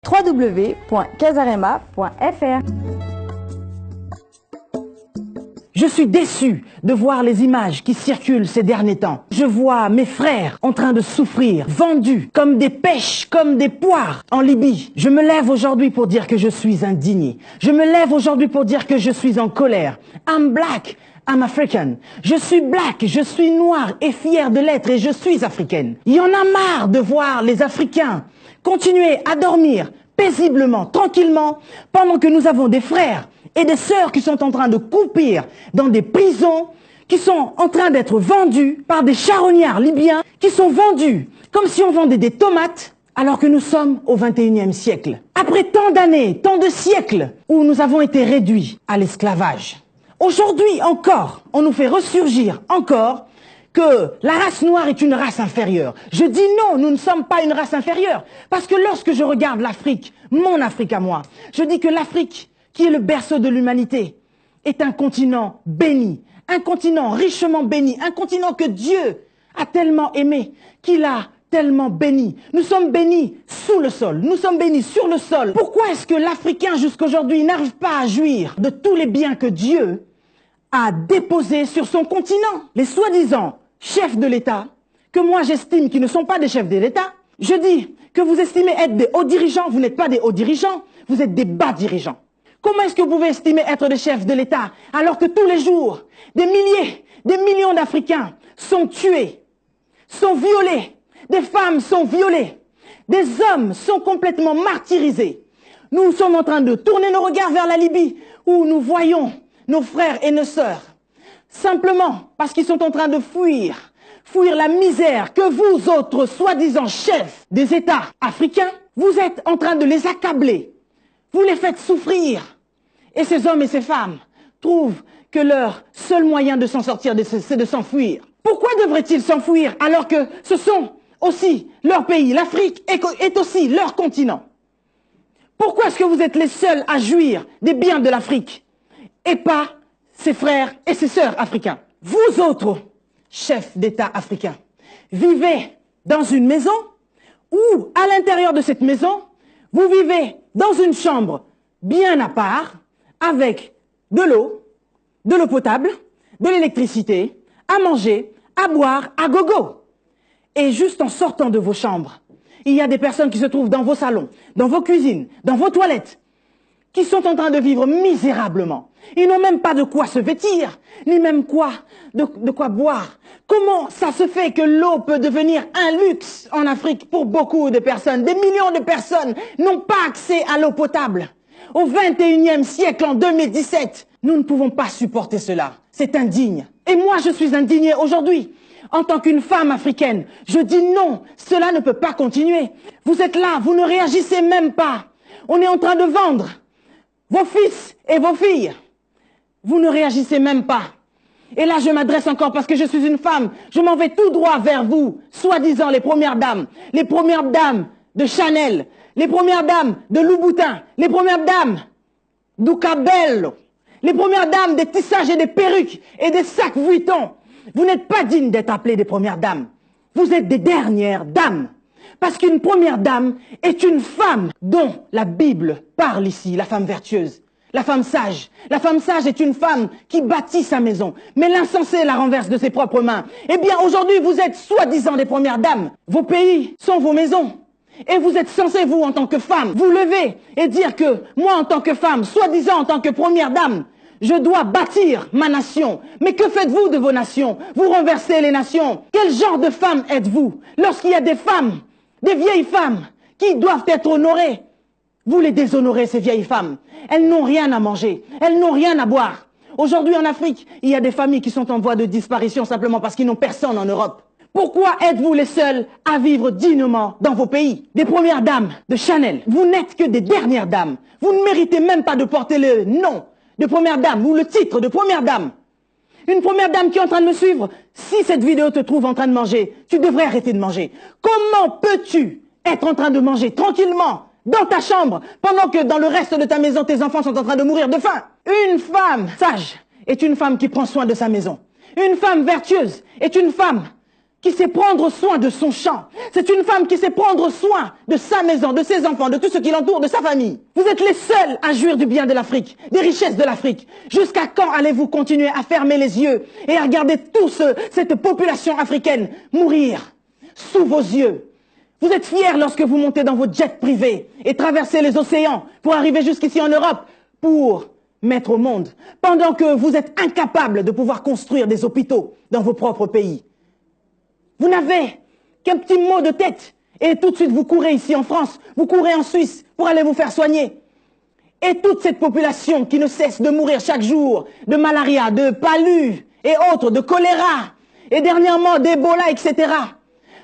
www.casarema.fr. Je suis déçu de voir les images qui circulent ces derniers temps. Je vois mes frères en train de souffrir, vendus comme des pêches, comme des poires en Libye. Je me lève aujourd'hui pour dire que je suis indigné. Je me lève aujourd'hui pour dire que je suis en colère. I'm black, I'm African. Je suis black, je suis noire et fière de l'être et je suis africaine. Il y en a marre de voir les Africains continuer à dormir paisiblement, tranquillement, pendant que nous avons des frères et des sœurs qui sont en train de croupir dans des prisons, qui sont en train d'être vendus par des charognards libyens, qui sont vendus comme si on vendait des tomates, alors que nous sommes au XXIe siècle. Après tant d'années, tant de siècles, où nous avons été réduits à l'esclavage. Aujourd'hui encore, on nous fait ressurgir encore que la race noire est une race inférieure. Je dis non, nous ne sommes pas une race inférieure. Parce que lorsque je regarde l'Afrique, mon Afrique à moi, je dis que l'Afrique, qui est le berceau de l'humanité, est un continent béni, un continent richement béni, un continent que Dieu a tellement aimé, qu'il a tellement béni. Nous sommes bénis sous le sol, nous sommes bénis sur le sol. Pourquoi est-ce que l'Africain jusqu'aujourd'hui n'arrive pas à jouir de tous les biens que Dieu a déposés sur son continent? Les soi-disant chefs de l'État, que moi j'estime qu'ils ne sont pas des chefs de l'État, je dis que vous estimez être des hauts dirigeants, vous n'êtes pas des hauts dirigeants, vous êtes des bas dirigeants. Comment est-ce que vous pouvez estimer être des chefs de l'État alors que tous les jours, des milliers, des millions d'Africains sont tués, sont violés, des femmes sont violées, des hommes sont complètement martyrisés. Nous sommes en train de tourner nos regards vers la Libye où nous voyons nos frères et nos sœurs simplement parce qu'ils sont en train de fuir la misère que vous autres soi-disant chefs des États africains, vous êtes en train de les accabler. Vous les faites souffrir. Et ces hommes et ces femmes trouvent que leur seul moyen de s'en sortir, c'est de s'enfuir. Pourquoi devraient-ils s'enfuir alors que ce sont aussi leur pays, l'Afrique est aussi leur continent? Pourquoi est-ce que vous êtes les seuls à jouir des biens de l'Afrique et pas ses frères et ses sœurs africains? Vous autres, chefs d'État africains, vivez dans une maison où, à l'intérieur de cette maison, vous vivez dans une chambre bien à part, avec de l'eau potable, de l'électricité, à manger, à boire, à gogo. Et juste en sortant de vos chambres, il y a des personnes qui se trouvent dans vos salons, dans vos cuisines, dans vos toilettes, qui sont en train de vivre misérablement. Ils n'ont même pas de quoi se vêtir, ni même de quoi boire. Comment ça se fait que l'eau peut devenir un luxe en Afrique pour beaucoup de personnes? Des millions de personnes n'ont pas accès à l'eau potable. Au XXIe siècle, en 2017, nous ne pouvons pas supporter cela. C'est indigne. Et moi, je suis indignée aujourd'hui. En tant qu'une femme africaine, je dis non, cela ne peut pas continuer. Vous êtes là, vous ne réagissez même pas. On est en train de vendre vos fils et vos filles. Vous ne réagissez même pas. Et là, je m'adresse encore parce que je suis une femme. Je m'en vais tout droit vers vous, soi-disant les premières dames de Chanel, les premières dames de Louboutin, les premières dames d'Ucabello, les premières dames des tissages et des perruques et des sacs Vuitton. Vous n'êtes pas dignes d'être appelées des premières dames. Vous êtes des dernières dames. Parce qu'une première dame est une femme dont la Bible parle ici, la femme vertueuse, la femme sage. La femme sage est une femme qui bâtit sa maison, mais l'insensé la renverse de ses propres mains. Eh bien, aujourd'hui, vous êtes soi-disant des premières dames. Vos pays sont vos maisons. Et vous êtes censés, vous, en tant que femme, vous lever et dire que moi, en tant que femme, soi-disant en tant que première dame, je dois bâtir ma nation. Mais que faites-vous de vos nations? Vous renversez les nations. Quel genre de femme êtes-vous? Lorsqu'il y a des femmes, des vieilles femmes, qui doivent être honorées, vous les déshonorez, ces vieilles femmes. Elles n'ont rien à manger. Elles n'ont rien à boire. Aujourd'hui, en Afrique, il y a des familles qui sont en voie de disparition simplement parce qu'ils n'ont personne en Europe. Pourquoi êtes-vous les seuls à vivre dignement dans vos pays? Des premières dames de Chanel. Vous n'êtes que des dernières dames. Vous ne méritez même pas de porter le nom de première dame ou le titre de première dame. Une première dame qui est en train de me suivre, si cette vidéo te trouve en train de manger, tu devrais arrêter de manger. Comment peux-tu être en train de manger tranquillement dans ta chambre pendant que dans le reste de ta maison, tes enfants sont en train de mourir de faim? Une femme sage est une femme qui prend soin de sa maison. Une femme vertueuse est une femme qui sait prendre soin de son champ. C'est une femme qui sait prendre soin de sa maison, de ses enfants, de tout ce qui l'entoure, de sa famille. Vous êtes les seuls à jouir du bien de l'Afrique, des richesses de l'Afrique. Jusqu'à quand allez-vous continuer à fermer les yeux et à regarder cette population africaine mourir sous vos yeux? Vous êtes fiers lorsque vous montez dans vos jets privés et traversez les océans pour arriver jusqu'ici en Europe pour mettre au monde, pendant que vous êtes incapables de pouvoir construire des hôpitaux dans vos propres pays. Vous n'avez qu'un petit mot de tête et tout de suite vous courez ici en France, vous courez en Suisse pour aller vous faire soigner. Et toute cette population qui ne cesse de mourir chaque jour de malaria, de palu et autres, de choléra et dernièrement d'Ebola, etc.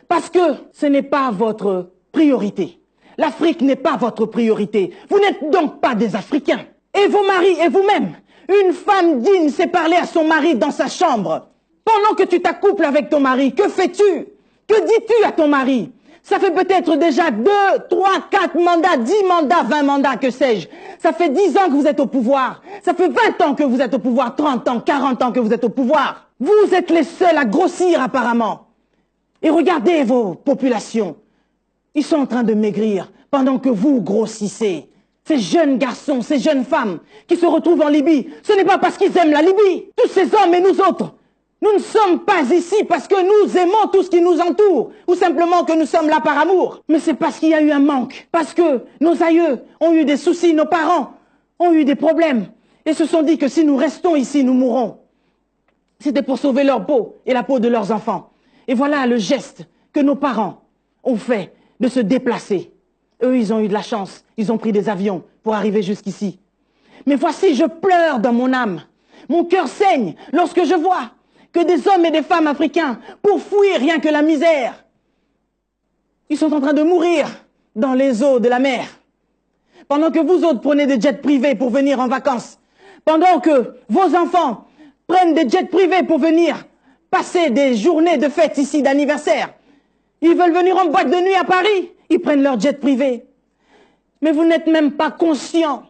Parce que ce n'est pas votre priorité. L'Afrique n'est pas votre priorité. Vous n'êtes donc pas des Africains. Et vos maris et vous-même, une femme digne sait parler à son mari dans sa chambre. Pendant que tu t'accouples avec ton mari, que fais-tu? Que dis-tu à ton mari? Ça fait peut-être déjà 2, 3, 4 mandats, 10 mandats, 20 mandats, que sais-je. Ça fait 10 ans que vous êtes au pouvoir. Ça fait 20 ans que vous êtes au pouvoir, 30 ans, 40 ans que vous êtes au pouvoir. Vous êtes les seuls à grossir apparemment. Et regardez vos populations. Ils sont en train de maigrir pendant que vous grossissez. Ces jeunes garçons, ces jeunes femmes qui se retrouvent en Libye, ce n'est pas parce qu'ils aiment la Libye. Tous ces hommes et nous autres, nous ne sommes pas ici parce que nous aimons tout ce qui nous entoure, ou simplement que nous sommes là par amour. Mais c'est parce qu'il y a eu un manque, parce que nos aïeux ont eu des soucis, nos parents ont eu des problèmes, et se sont dit que si nous restons ici, nous mourrons. C'était pour sauver leur peau et la peau de leurs enfants. Et voilà le geste que nos parents ont fait de se déplacer. Eux, ils ont eu de la chance, ils ont pris des avions pour arriver jusqu'ici. Mais voici, je pleure dans mon âme. Mon cœur saigne lorsque je vois que des hommes et des femmes africains, pour fuir rien que la misère, ils sont en train de mourir dans les eaux de la mer. Pendant que vous autres prenez des jets privés pour venir en vacances. Pendant que vos enfants prennent des jets privés pour venir passer des journées de fête ici, d'anniversaire. Ils veulent venir en boîte de nuit à Paris. Ils prennent leur jet privé. Mais vous n'êtes même pas conscients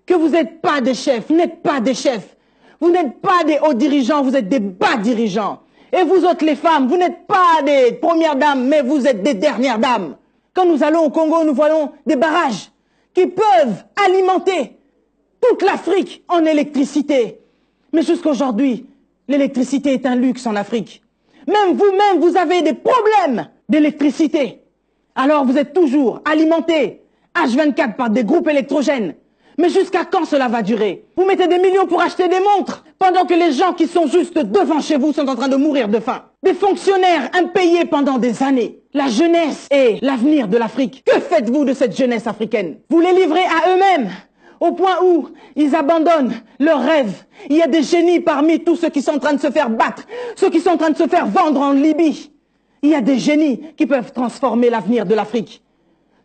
que vous n'êtes pas des chefs. Vous n'êtes pas des chefs. Vous n'êtes pas des hauts dirigeants, vous êtes des bas dirigeants. Et vous autres les femmes, vous n'êtes pas des premières dames, mais vous êtes des dernières dames. Quand nous allons au Congo, nous voyons des barrages qui peuvent alimenter toute l'Afrique en électricité. Mais jusqu'aujourd'hui, l'électricité est un luxe en Afrique. Même vous-même, vous avez des problèmes d'électricité. Alors vous êtes toujours alimentés H24 par des groupes électrogènes. Mais jusqu'à quand cela va durer? Vous mettez des millions pour acheter des montres, pendant que les gens qui sont juste devant chez vous sont en train de mourir de faim. Des fonctionnaires impayés pendant des années. La jeunesse est l'avenir de l'Afrique. Que faites-vous de cette jeunesse africaine? Vous les livrez à eux-mêmes, au point où ils abandonnent leurs rêves. Il y a des génies parmi tous ceux qui sont en train de se faire battre, ceux qui sont en train de se faire vendre en Libye. Il y a des génies qui peuvent transformer l'avenir de l'Afrique.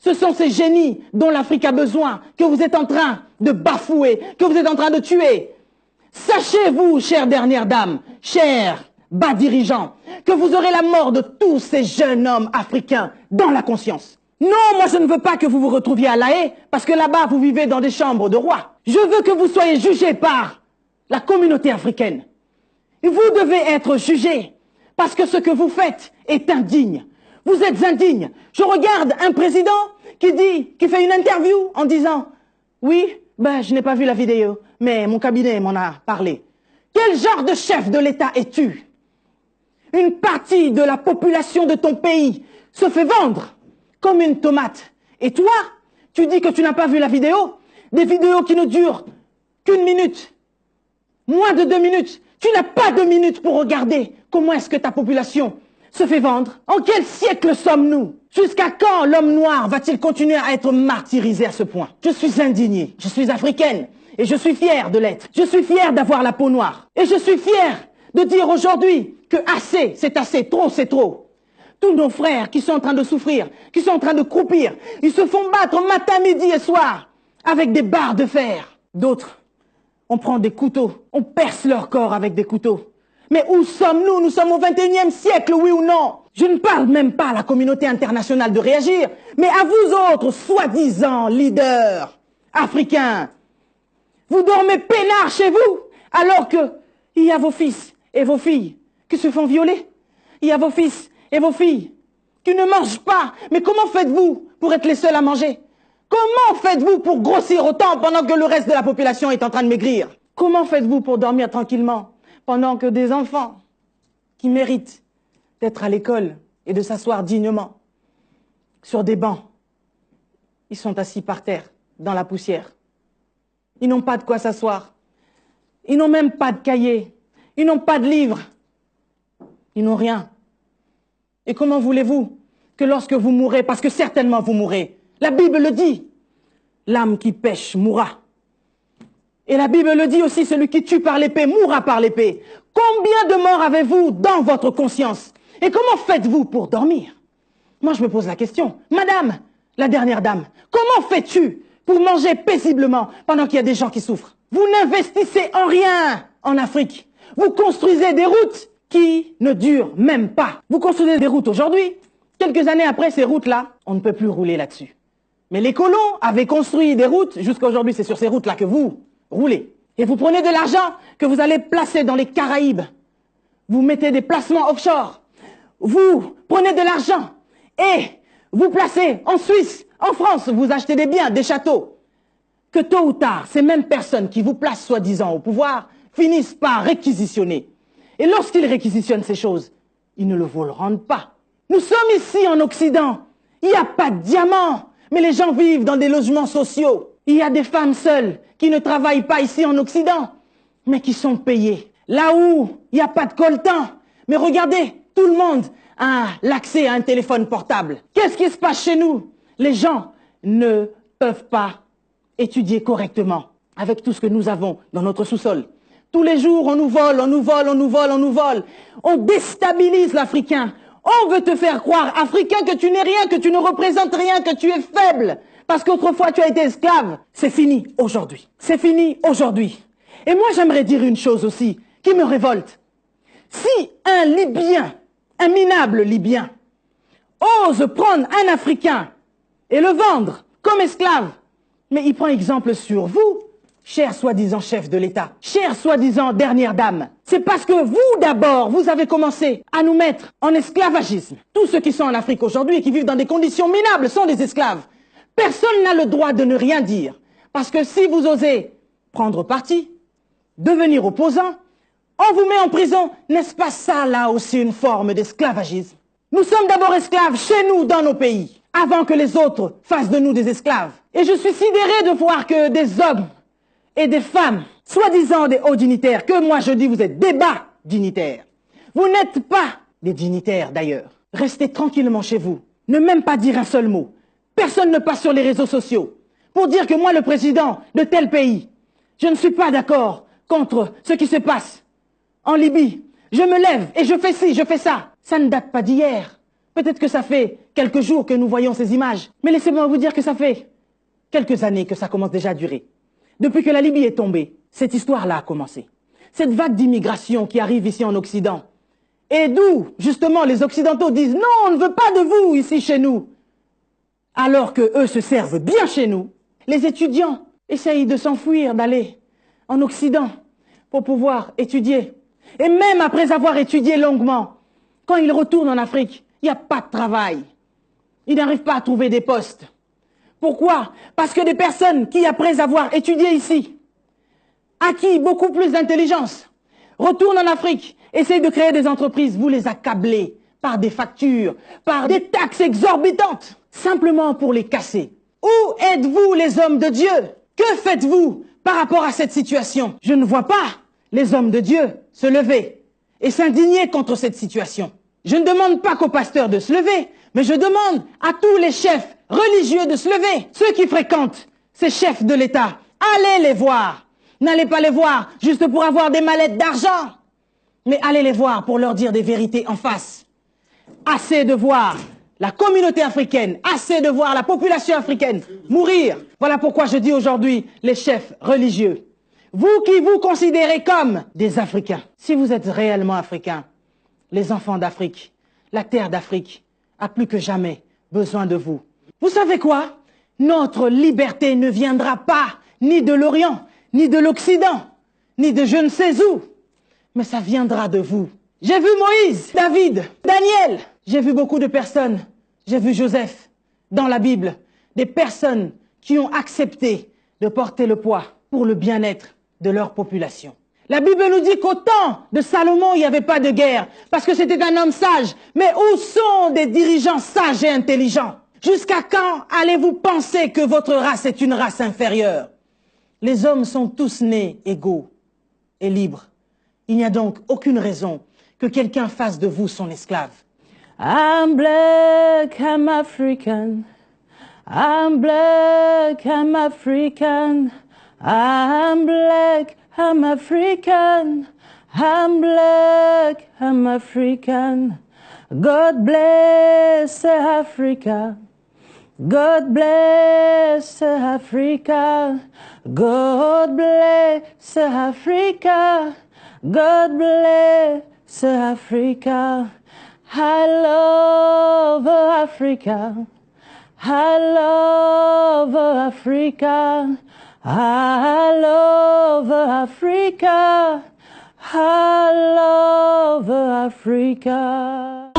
Ce sont ces génies dont l'Afrique a besoin, que vous êtes en train de bafouer, que vous êtes en train de tuer. Sachez-vous, chère dernière dame, chers bas dirigeants, que vous aurez la mort de tous ces jeunes hommes africains dans la conscience. Non, moi je ne veux pas que vous vous retrouviez à La Haye, parce que là-bas vous vivez dans des chambres de rois. Je veux que vous soyez jugés par la communauté africaine. Et vous devez être jugés, parce que ce que vous faites est indigne. Vous êtes indigne. Je regarde un président qui fait une interview en disant « Oui, je n'ai pas vu la vidéo, mais mon cabinet m'en a parlé. » Quel genre de chef de l'État es-tu? Une partie de la population de ton pays se fait vendre comme une tomate. Et toi, tu dis que tu n'as pas vu la vidéo? Des vidéos qui ne durent qu'une minute, moins de 2 minutes. Tu n'as pas 2 minutes pour regarder comment est-ce que ta population se fait vendre. En quel siècle sommes-nous? Jusqu'à quand l'homme noir va-t-il continuer à être martyrisé à ce point? Je suis indignée, je suis africaine et je suis fière de l'être. Je suis fière d'avoir la peau noire et je suis fière de dire aujourd'hui que assez, c'est assez, trop, c'est trop. Tous nos frères qui sont en train de souffrir, qui sont en train de croupir, ils se font battre matin, midi et soir avec des barres de fer. D'autres, on prend des couteaux, on perce leur corps avec des couteaux. Mais où sommes-nous? Nous sommes au 21e siècle, oui ou non? Je ne parle même pas à la communauté internationale de réagir, mais à vous autres, soi-disant leaders africains. Vous dormez peinard chez vous, alors que il y a vos fils et vos filles qui se font violer, Il y a vos fils et vos filles qui ne mangent pas. Mais comment faites-vous pour être les seuls à manger? Comment faites-vous pour grossir autant pendant que le reste de la population est en train de maigrir? Comment faites-vous pour dormir tranquillement pendant que des enfants qui méritent d'être à l'école et de s'asseoir dignement sur des bancs, ils sont assis par terre, dans la poussière. Ils n'ont pas de quoi s'asseoir. Ils n'ont même pas de cahier. Ils n'ont pas de livres. Ils n'ont rien. Et comment voulez-vous que lorsque vous mourrez, parce que certainement vous mourrez, la Bible le dit, l'âme qui pêche mourra. Et la Bible le dit aussi, celui qui tue par l'épée mourra par l'épée. Combien de morts avez-vous dans votre conscience? Et comment faites-vous pour dormir? Moi, je me pose la question. Madame, la dernière dame, comment fais-tu pour manger paisiblement pendant qu'il y a des gens qui souffrent? Vous n'investissez en rien en Afrique. Vous construisez des routes qui ne durent même pas. Vous construisez des routes aujourd'hui. Quelques années après, ces routes-là, on ne peut plus rouler là-dessus. Mais les colons avaient construit des routes. Jusqu'à aujourd'hui, c'est sur ces routes-là que vous roulez. Et vous prenez de l'argent que vous allez placer dans les Caraïbes. Vous mettez des placements offshore. Vous prenez de l'argent et vous placez en Suisse, en France. Vous achetez des biens, des châteaux. Que tôt ou tard, ces mêmes personnes qui vous placent soi-disant au pouvoir finissent par réquisitionner. Et lorsqu'ils réquisitionnent ces choses, ils ne vous le rendent pas. Nous sommes ici en Occident. Il n'y a pas de diamants, mais les gens vivent dans des logements sociaux. Il y a des femmes seules qui ne travaillent pas ici en Occident, mais qui sont payées. Là où il n'y a pas de coltan. Mais regardez, tout le monde a l'accès à un téléphone portable. Qu'est-ce qui se passe chez nous? Les gens ne peuvent pas étudier correctement avec tout ce que nous avons dans notre sous-sol. Tous les jours, on nous vole, on nous vole, on nous vole, on nous vole. On déstabilise l'Africain. On veut te faire croire, Africain, que tu n'es rien, que tu ne représentes rien, que tu es faible. Parce qu'autrefois, tu as été esclave. C'est fini aujourd'hui. C'est fini aujourd'hui. Et moi, j'aimerais dire une chose aussi qui me révolte. Si un Libyen, un minable Libyen, ose prendre un Africain et le vendre comme esclave, mais il prend exemple sur vous, cher soi-disant chef de l'État, cher soi-disant dernière dame. C'est parce que vous, d'abord, vous avez commencé à nous mettre en esclavagisme. Tous ceux qui sont en Afrique aujourd'hui et qui vivent dans des conditions minables sont des esclaves. Personne n'a le droit de ne rien dire. Parce que si vous osez prendre parti, devenir opposant, on vous met en prison. N'est-ce pas ça, là aussi, une forme d'esclavagisme? Nous sommes d'abord esclaves chez nous, dans nos pays, avant que les autres fassent de nous des esclaves. Et je suis sidéré de voir que des hommes et des femmes, soi-disant des hauts dignitaires, que moi je dis vous êtes des bas dignitaires. Vous n'êtes pas des dignitaires d'ailleurs. Restez tranquillement chez vous. Ne même pas dire un seul mot. Personne ne passe sur les réseaux sociaux pour dire que moi, le président de tel pays, je ne suis pas d'accord contre ce qui se passe en Libye. Je me lève et je fais ci, je fais ça. Ça ne date pas d'hier. Peut-être que ça fait quelques jours que nous voyons ces images. Mais laissez-moi vous dire que ça fait quelques années que ça commence déjà à durer. Depuis que la Libye est tombée, cette histoire-là a commencé. Cette vague d'immigration qui arrive ici en Occident. Et d'où, justement, les Occidentaux disent « Non, on ne veut pas de vous ici chez nous ». Alors qu'eux se servent bien chez nous, les étudiants essayent de s'enfuir, d'aller en Occident pour pouvoir étudier. Et même après avoir étudié longuement, quand ils retournent en Afrique, il n'y a pas de travail. Ils n'arrivent pas à trouver des postes. Pourquoi? Parce que des personnes qui, après avoir étudié ici, acquis beaucoup plus d'intelligence, retournent en Afrique, essayent de créer des entreprises, vous les accablez par des factures, par des taxes exorbitantes, simplement pour les casser. Où êtes-vous les hommes de Dieu? Que faites-vous par rapport à cette situation? Je ne vois pas les hommes de Dieu se lever et s'indigner contre cette situation. Je ne demande pas qu'aux pasteurs de se lever, mais je demande à tous les chefs religieux de se lever. Ceux qui fréquentent ces chefs de l'État, allez les voir. N'allez pas les voir juste pour avoir des mallettes d'argent, mais allez les voir pour leur dire des vérités en face. Assez de voir la communauté africaine, assez de voir la population africaine mourir. Voilà pourquoi je dis aujourd'hui les chefs religieux. Vous qui vous considérez comme des Africains, si vous êtes réellement Africains, les enfants d'Afrique, la terre d'Afrique a plus que jamais besoin de vous. Vous savez quoi? Notre liberté ne viendra pas ni de l'Orient, ni de l'Occident, ni de je ne sais où, mais ça viendra de vous. J'ai vu Moïse, David, Daniel. J'ai vu beaucoup de personnes. J'ai vu Joseph dans la Bible. Des personnes qui ont accepté de porter le poids pour le bien-être de leur population. La Bible nous dit qu'au temps de Salomon, il n'y avait pas de guerre parce que c'était un homme sage. Mais où sont des dirigeants sages et intelligents? Jusqu'à quand allez-vous penser que votre race est une race inférieure? Les hommes sont tous nés égaux et libres. Il n'y a donc aucune raison que quelqu'un fasse de vous son esclave. I'm black, I'm African. I'm black, I'm African. I'm black, I'm African. I'm black, I'm African. God bless Africa. God bless Africa. God bless Africa. God bless Africa. I love Africa. I love Africa. I love Africa. I love Africa.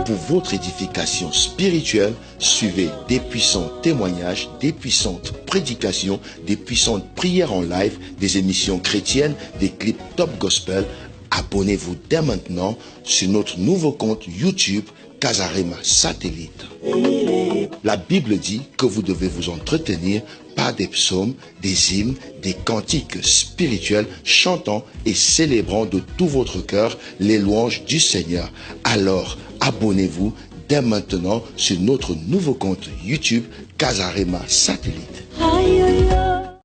Pour votre édification spirituelle, suivez des puissants témoignages, des puissantes prédications, des puissantes prières en live, des émissions chrétiennes, des clips top gospel. Abonnez-vous dès maintenant sur notre nouveau compte YouTube Casarema Satellite. La Bible dit que vous devez vous entretenir par des psaumes, des hymnes, des cantiques spirituels, chantant et célébrant de tout votre cœur les louanges du Seigneur. Alors, abonnez-vous dès maintenant sur notre nouveau compte YouTube Casarema Satellite.